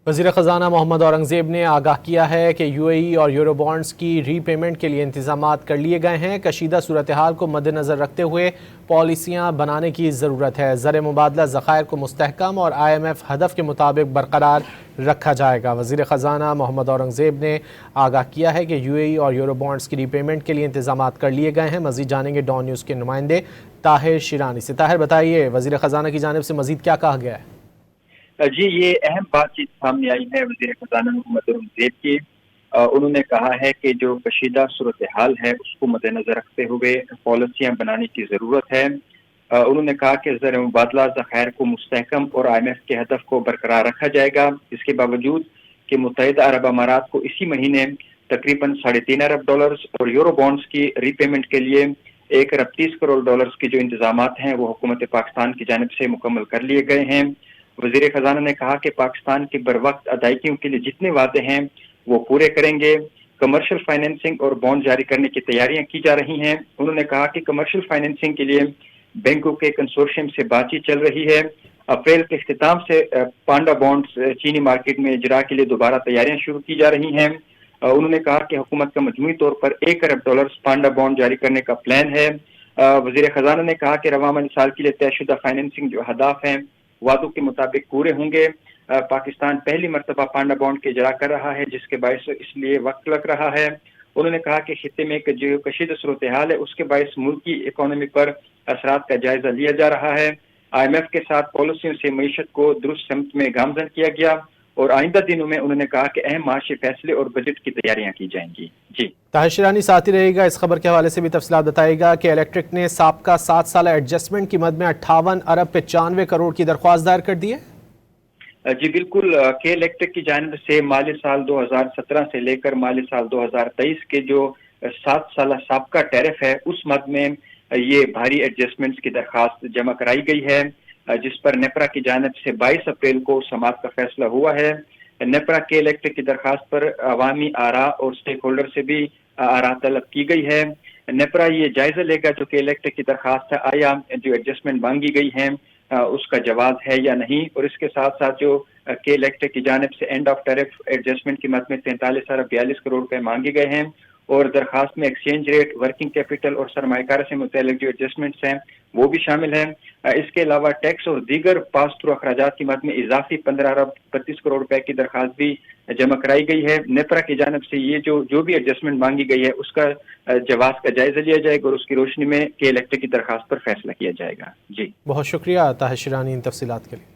وزیر خزانہ محمد اورنگزیب نے آگاہ کیا ہے کہ یو اے ای اور یورو بانڈز کی ری پیمنٹ کے لیے انتظامات کر لیے گئے ہیں۔ کشیدہ صورتحال کو مد نظر رکھتے ہوئے پالیسیاں بنانے کی ضرورت ہے۔ زر مبادلہ ذخائر کو مستحکم اور آئی ایم ایف ہدف کے مطابق برقرار رکھا جائے گا۔ وزیر خزانہ محمد اورنگزیب نے آگاہ کیا ہے کہ یو اے ای اور یورو بانڈز کی ری پیمنٹ کے لیے انتظامات کر لیے گئے ہیں۔ مزید جانیں گے ڈان نیوز کے نمائندے طاہر شیرانی سے۔ طاہر بتائیے، وزیر خزانہ کی جانب سے مزید کیا کہا گیا ہے؟ جی، یہ اہم بات چیت سامنے آئی ہے وزیر خزانہ محمد اورنگزیب کی۔ انہوں نے کہا ہے کہ جو کشیدہ صورتحال ہے اس کو مد نظر رکھتے ہوئے پالیسیاں بنانے کی ضرورت ہے۔ انہوں نے کہا کہ زر مبادلہ ذخائر کو مستحکم اور آئی ایم ایف کے ہدف کو برقرار رکھا جائے گا۔ اس کے باوجود کہ متحدہ عرب امارات کو اسی مہینے تقریباً $3.5 ارب اور یورو بانڈز کی ری پیمنٹ کے لیے $1.30 کروڑ کی جو انتظامات ہیں وہ حکومت پاکستان کی جانب سے مکمل کر لیے گئے ہیں۔ وزیر خزانہ نے کہا کہ پاکستان کی بروقت ادائیگیوں کے لیے جتنے وعدے ہیں وہ پورے کریں گے۔ کمرشل فائنینسنگ اور بانڈ جاری کرنے کی تیاریاں کی جا رہی ہیں۔ انہوں نے کہا کہ کمرشل فائنینسنگ کے لیے بینکوں کے کنسورشیم سے بات چیت چل رہی ہے۔ اپریل کے اختتام سے پانڈا بانڈز چینی مارکیٹ میں اجرا کے لیے دوبارہ تیاریاں شروع کی جا رہی ہیں۔ انہوں نے کہا کہ حکومت کا مجموعی طور پر $1 ارب پانڈا بانڈ جاری کرنے کا پلان ہے۔ وزیر خزانہ نے کہا کہ رواں مالی سال کے لیے طے شدہ فائنینسنگ جو اہداف ہیں وعدوں کے مطابق پورے ہوں گے۔ پاکستان پہلی مرتبہ پانڈا بانڈ کے اجرا کر رہا ہے جس کے باعث اس لیے وقت لگ رہا ہے۔ انہوں نے کہا کہ خطے میں جو کشیدہ صورتحال ہے اس کے باعث ملکی اکانومی پر اثرات کا جائزہ لیا جا رہا ہے۔ آئی ایم ایف کے ساتھ پالیسیوں سے معیشت کو درست سمت میں گامزن کیا گیا اور آئندہ دنوں میں انہوں نے کہا کہ اہم معاشی فیصلے اور بجٹ کی تیاریاں کی جائیں گی۔ جی طاہر شیرانی ساتھ ہی رہے گا، اس خبر کے حوالے سے بھی تفصیلات بتائے گا کہ الیکٹرک نے سابقہ 7 سالہ ایڈجسٹمنٹ کی مد میں $58 ارب 95 کروڑ کی درخواست دائر کر دی ہے۔ جی بالکل، کے الیکٹرک کی جانب سے مالی سال 2017 سے لے کر مالی سال 2023 کے جو 7 سالہ سابقہ ٹیرف ہے اس مد میں یہ بھاری ایڈجسٹمنٹس کی درخواست جمع کرائی گئی ہے، جس پر نیپرا کی جانب سے 22 اپریل کو سماعت کا فیصلہ ہوا ہے۔ نیپرا کے الیکٹرک کی درخواست پر عوامی آراء اور اسٹیک ہولڈر سے بھی آراء طلب کی گئی ہے۔ نیپرا یہ جائزہ لے گا جو کہ الیکٹرک کی درخواست ہے آیا جو ایڈجسٹمنٹ مانگی گئی ہے اس کا جواز ہے یا نہیں، اور اس کے ساتھ ساتھ جو کے الیکٹرک کی جانب سے اینڈ آف ٹیرف ایڈجسٹمنٹ کی مد میں 43 ارب 42 کروڑ روپے مانگے گئے ہیں، اور درخواست میں ایکسچینج ریٹ، ورکنگ کیپٹل اور سرمایہ کاری سے متعلق جو ایڈجسٹمنٹس ہیں وہ بھی شامل ہیں۔ اس کے علاوہ ٹیکس اور دیگر پاس تھرو اخراجات کی مد میں اضافی 15 ارب 32 کروڑ روپے کی درخواست بھی جمع کرائی گئی ہے۔ نیپرا کی جانب سے یہ جو بھی ایڈجسٹمنٹ مانگی گئی ہے اس کا جواز کا جائزہ لیا جائے گا اور اس کی روشنی میں کے الیکٹرک کی درخواست پر فیصلہ کیا جائے گا۔ جی بہت شکریہ طاہر شیرانی ان تفصیلات کے لیے۔